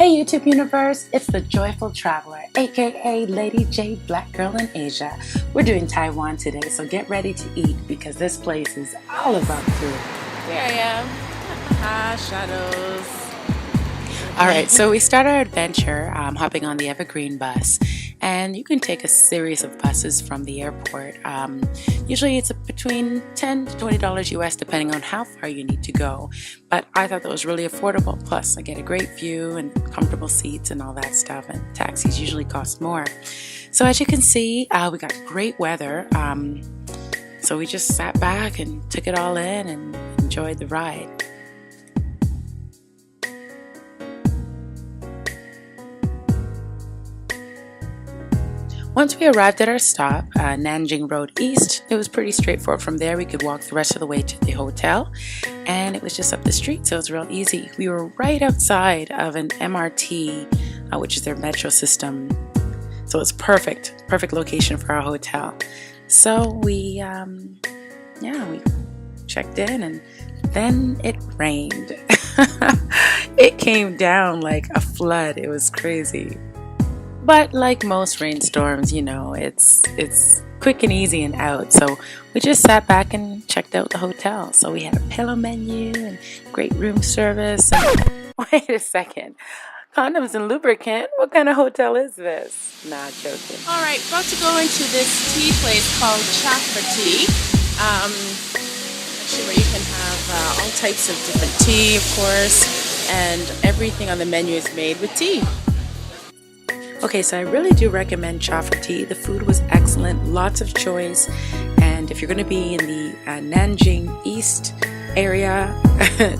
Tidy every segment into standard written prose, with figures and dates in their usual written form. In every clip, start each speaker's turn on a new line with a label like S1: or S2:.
S1: Hey YouTube universe, it's the Joyful Traveler, aka Lady J, Black Girl in Asia. We're doing Taiwan today, so get ready to eat because this place is all about food.
S2: Here I am. Shadows.
S1: All right, so we start our adventure hopping on the Evergreen bus, and you can take a series of buses from the airport. Usually it's between $10 to $20 US depending on how far you need to go, but I thought that was really affordable. Plus, I get a great view and comfortable seats and all that stuff, and taxis usually cost more. So as you can see, we got great weather, so we just sat back and took it all in and enjoyed the ride. Once we arrived at our stop, Nanjing Road East, it was pretty straightforward. From there, we could walk the rest of the way to the hotel, and it was just up the street, so it was real easy. We were right outside of an MRT, which is their metro system, so it's perfect location for our hotel. So we checked in, and then it rained. It came down like a flood. It was crazy. But like most rainstorms, you know, it's quick and easy and out. So we just sat back and checked out the hotel. So we had a pillow menu and great room service. And wait a second. Condoms and lubricant? What kind of hotel is this? Nah, joking.
S2: All right, about to go into this tea place called Chafra Tea. Actually, where you can have all types of different tea, of course, and everything on the menu is made with tea.
S1: Okay, so I really do recommend Chafra Tea. The food was excellent, lots of choice, and if you're going to be in the Nanjing East area,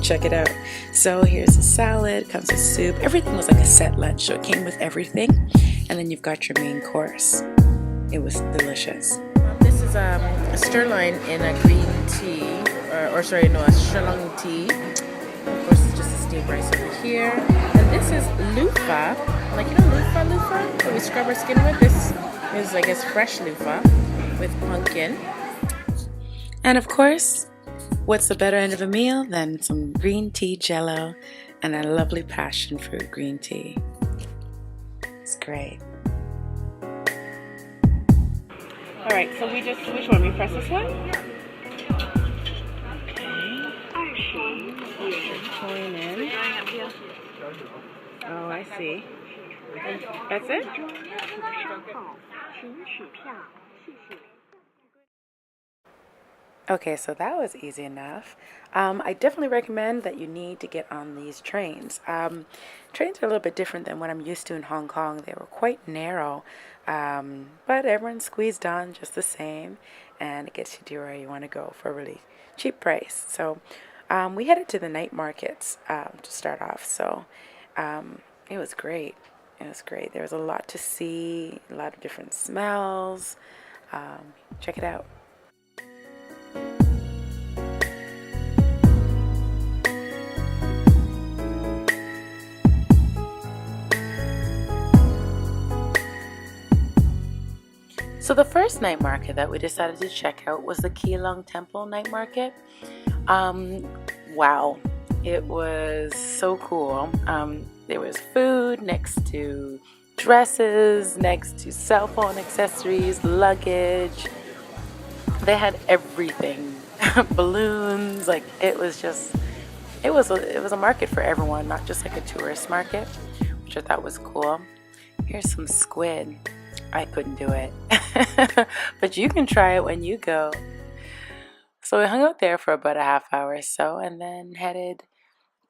S1: check it out. So here's a salad, comes with soup. Everything was like a set lunch, so it came with everything, and then you've got your main course. It was delicious.
S2: This is a sirloin in a green tea, a sirloin tea. Of course, it's just a steamed rice over here. And this is loofah. Like, you know, loofah that we scrub our skin with? This is, I guess, fresh loofah with pumpkin.
S1: And of course, what's the better end of a meal than some green tea jello and a lovely passion fruit green tea? It's great.
S2: All right, so which one? We press this one? Coin in. Oh, I see. That's it?
S1: Okay, so that was easy enough. I definitely recommend that you need to get on these trains. Trains are a little bit different than what I'm used to in Hong Kong. They were quite narrow, but everyone's squeezed on just the same, and it gets you to where you want to go for a really cheap price. So we headed to the night markets to start off, so it was great. It was great. There was a lot to see, a lot of different smells. Check it out. So the first night market that we decided to check out was the Keelung Temple night market. Wow, it was so cool. There was food next to dresses, next to cell phone accessories, luggage. They had everything, balloons. Like it was a market for everyone, not just like a tourist market, which I thought was cool. Here's some squid. I couldn't do it, but you can try it when you go. So we hung out there for about a half hour or so and then headed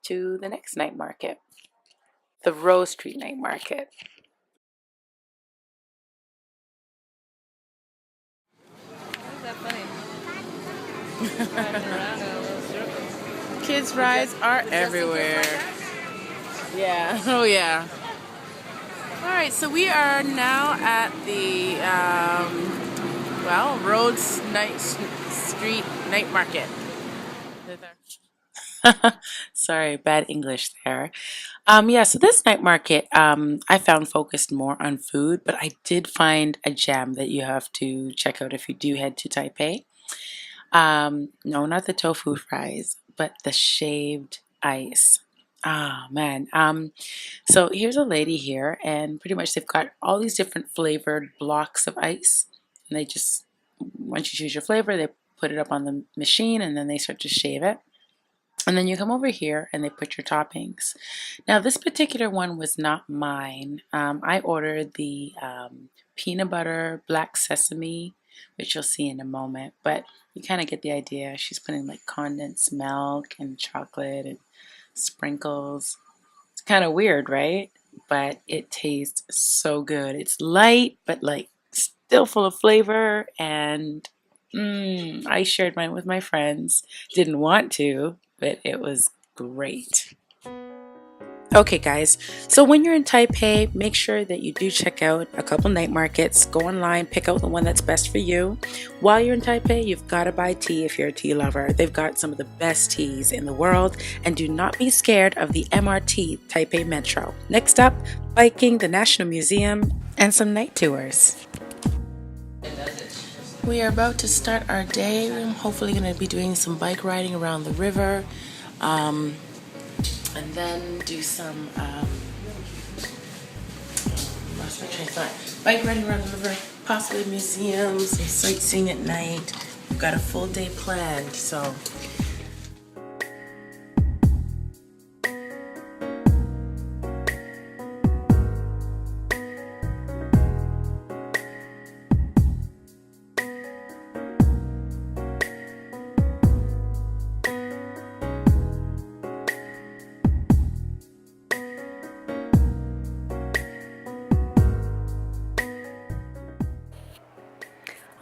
S1: to the next night market, the Rose Street night market.
S2: Is that funny? Kids' rides are everywhere. Yeah, oh yeah. Alright, so we are now at the, Rhodes Street Night Market.
S1: Sorry, bad English there. So this night market, I found focused more on food, but I did find a gem that you have to check out if you do head to Taipei. No, not the tofu fries, but the shaved ice. Ah, man. So here's a lady here, and pretty much they've got all these different flavored blocks of ice. And they just, once you choose your flavor, they put it up on the machine and then they start to shave it. And then you come over here and they put your toppings. Now, this particular one was not mine. I ordered the peanut butter black sesame, which you'll see in a moment. But you kind of get the idea. She's putting like condensed milk and chocolate and sprinkles. It's kind of weird, right? But it tastes so good. It's light, but like still full of flavor. And I shared mine with my friends. Didn't want to, but it was great. Okay, guys, so when you're in Taipei, make sure that you do check out a couple night markets. Go online, pick out the one that's best for you. While you're in Taipei, you've got to buy tea if you're a tea lover. They've got some of the best teas in the world, and do not be scared of the MRT Taipei Metro. Next up, biking, the National Museum, and some night tours. We are about to start our day. I'm hopefully going to be doing some bike riding around the river. And then do some lost my train of thought. Bike riding around the river, possibly museums, some sightseeing at night. We've got a full day planned, so.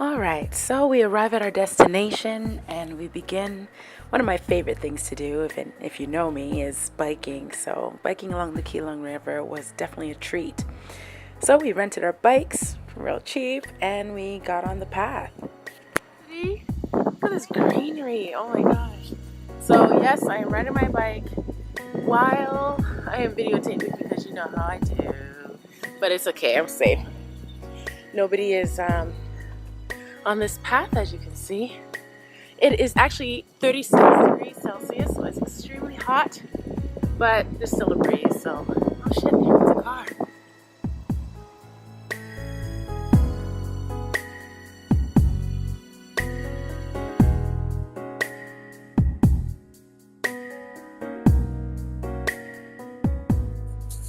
S1: All right, so we arrive at our destination and we begin. One of my favorite things to do, if you know me, is biking. So biking along the Keelung River was definitely a treat. So we rented our bikes real cheap and we got on the path. See? Look at this greenery. Oh my gosh. So yes, I am riding my bike while I am videotaping because you know how I do. But it's okay, I'm safe. Nobody is on this path, as you can see. It is actually 36 degrees Celsius, so it's extremely hot, but there's still a breeze, so, oh shit, there's a car.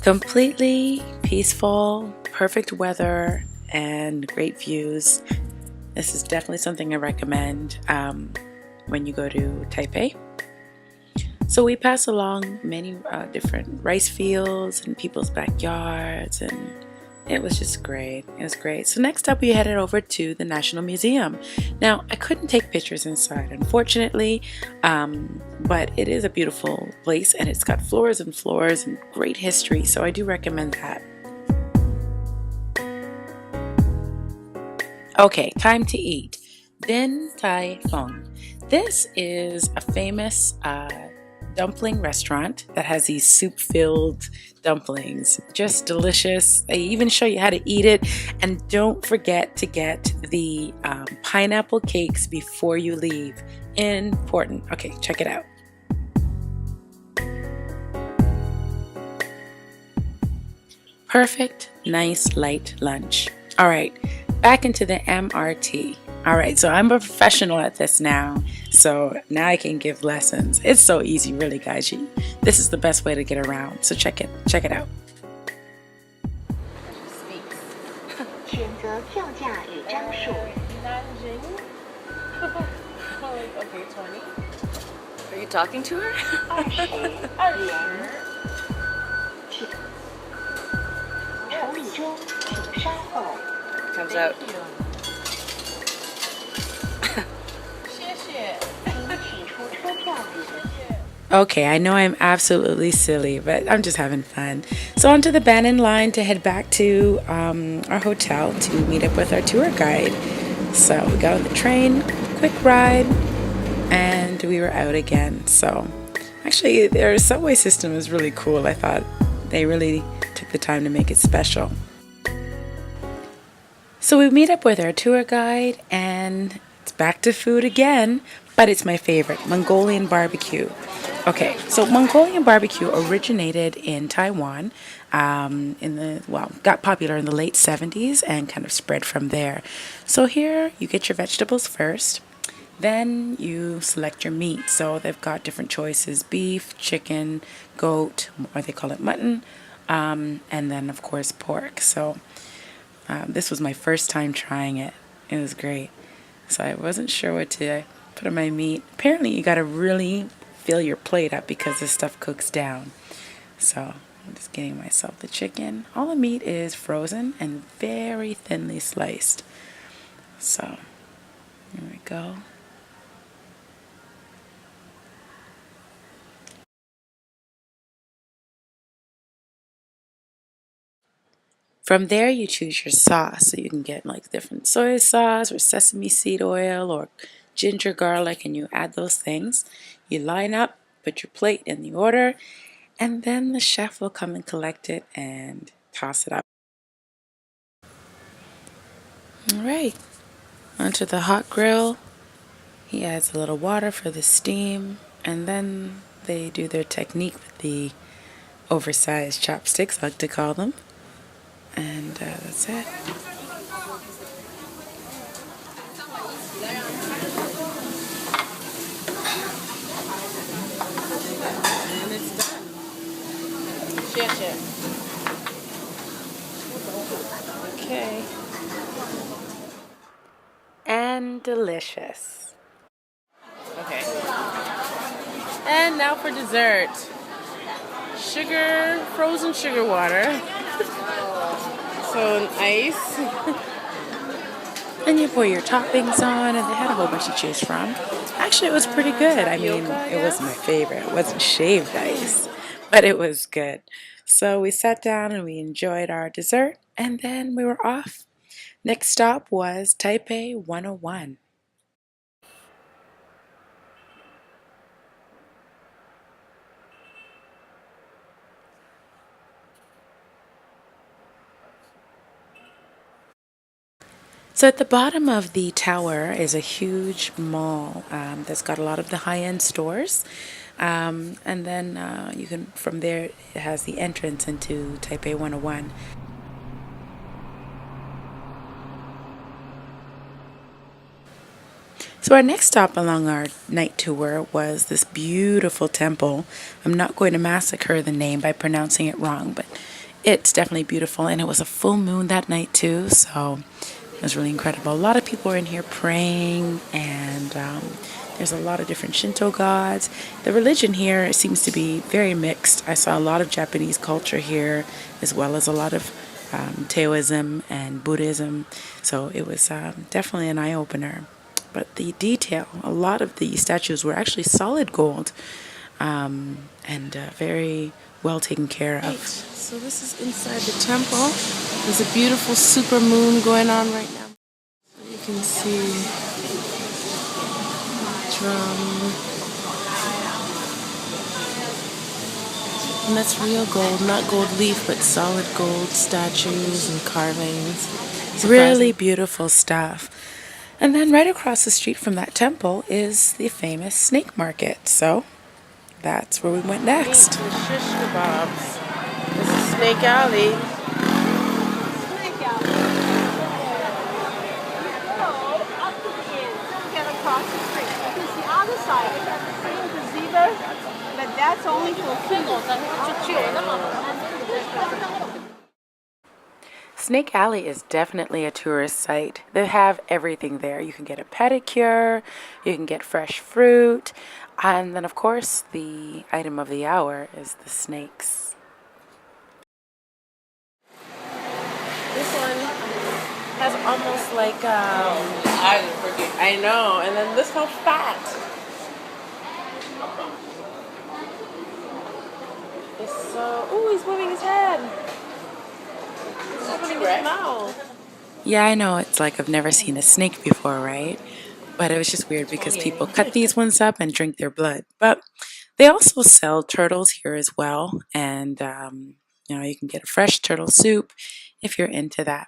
S1: Completely peaceful, perfect weather, and great views. This is definitely something I recommend when you go to Taipei. So we pass along many different rice fields and people's backyards, and it was just great. It was great. So next up we headed over to the National Museum. Now I couldn't take pictures inside, unfortunately, but it is a beautiful place and it's got floors and floors and great history, so I do recommend that. Okay, time to eat. Din Tai Fung. This is a famous dumpling restaurant that has these soup-filled dumplings. Just delicious. They even show you how to eat it. And don't forget to get the pineapple cakes before you leave. Important. Okay, check it out. Perfect, nice, light lunch. All right. Back into the MRT. All right, so I'm a professional at this now, so now I can give lessons. It's so easy, really, guys. This is the best way to get around, so check it out. Okay, 20. Are you talking to her? Comes out. Okay, I know I'm absolutely silly, but I'm just having fun. So onto the Bannon line to head back to our hotel to meet up with our tour guide. So we got on the train, quick ride, and we were out again. So actually their subway system is really cool. I thought they really took the time to make it special. So we meet up with our tour guide and it's back to food again, but it's my favorite, Mongolian barbecue. Okay, so Mongolian barbecue originated in Taiwan, got popular in the late 70s and kind of spread from there. So here you get your vegetables first, then you select your meat. So they've got different choices: beef, chicken, goat, or they call it mutton, and then of course pork. So this was my first time trying it. It was great. So I wasn't sure what to put on my meat. Apparently, you got to really fill your plate up because this stuff cooks down. So I'm just getting myself the chicken. All the meat is frozen and very thinly sliced. So here we go. From there, you choose your sauce. So you can get like different soy sauce or sesame seed oil or ginger garlic, and you add those things. You line up, put your plate in the order, and then the chef will come and collect it and toss it up. All right, onto the hot grill. He adds a little water for the steam, and then they do their technique with the oversized chopsticks, I like to call them. And that's it.
S2: And it's done. Share, share.
S1: Okay. And delicious.
S2: Okay. And now for dessert. Sugar, frozen sugar water. So ice.
S1: Then you pour your toppings on, and they had a whole bunch to choose from. Actually, it was pretty good. I mean, it was my favorite. It wasn't shaved ice, but it was good. So we sat down and we enjoyed our dessert, and then we were off. Next stop was Taipei 101. So at the bottom of the tower is a huge mall that's got a lot of the high-end stores. And then you can, from there, it has the entrance into Taipei 101. So our next stop along our night tour was this beautiful temple. I'm not going to massacre the name by pronouncing it wrong, but it's definitely beautiful. And it was a full moon that night too, so it was really incredible. A lot of people were in here praying, and there's a lot of different Shinto gods. The religion here seems to be very mixed. I saw a lot of Japanese culture here, as well as a lot of Taoism and Buddhism. So it was definitely an eye opener. But the detail, a lot of the statues were actually solid gold and very well taken care of.
S2: So this is inside the temple. There's a beautiful super moon going on right now. You can see drum. And that's real gold, not gold leaf, but solid gold statues and carvings.
S1: Really beautiful stuff. And then right across the street from that temple is the famous snake market. So that's where we went next.
S2: Shish kebabs. This is Snake Alley.
S3: But that's only for
S1: Snake Alley is definitely a tourist site. They have everything there. You can get a pedicure, you can get fresh fruit, and then, of course, the item of the hour is the snakes.
S2: This one has almost like I know, and then this how fat. It's so. Ooh, he's moving his head. He's opening his mouth.
S1: Yeah, I know it's like I've never seen a snake before, right? But it was just weird because people cut these ones up and drink their blood. But they also sell turtles here as well, and you can get a fresh turtle soup if you're into that.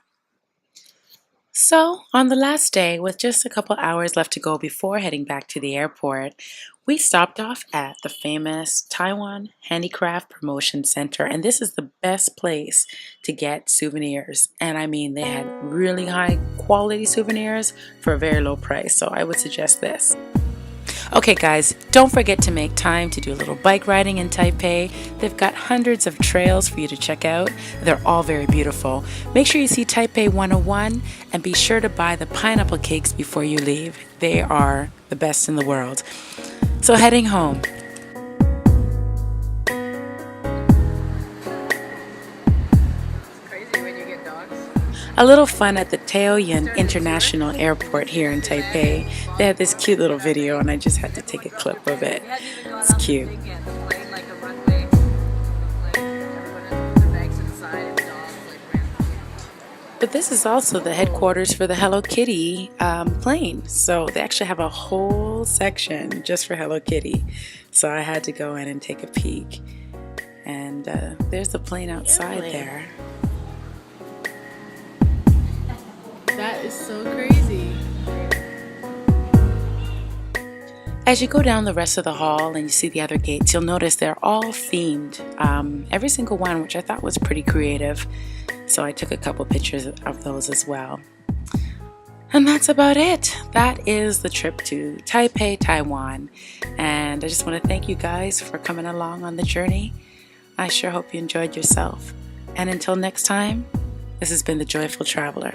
S1: So, on the last day, with just a couple hours left to go before heading back to the airport, we stopped off at the famous Taiwan Handicraft Promotion Center, and this is the best place to get souvenirs. And I mean, they had really high quality souvenirs for a very low price, so I would suggest this. Okay guys, don't forget to make time to do a little bike riding in Taipei. They've got hundreds of trails for you to check out. They're all very beautiful. Make sure you see Taipei 101 and be sure to buy the pineapple cakes before you leave. They are the best in the world. So heading home. A little fun at the Taoyuan International Airport here in Taipei. They had this cute little video and I just had to take a clip of it. It's cute. But this is also the headquarters for the Hello Kitty plane. So they actually have a whole section just for Hello Kitty. So I had to go in and take a peek. And there's the plane outside there.
S2: That is so crazy.
S1: As you go down the rest of the hall and you see the other gates, you'll notice they're all themed. Every single one, which I thought was pretty creative. So I took a couple pictures of those as well. And that's about it. That is the trip to Taipei, Taiwan. And I just want to thank you guys for coming along on the journey. I sure hope you enjoyed yourself. And until next time, this has been The Joyful Traveler.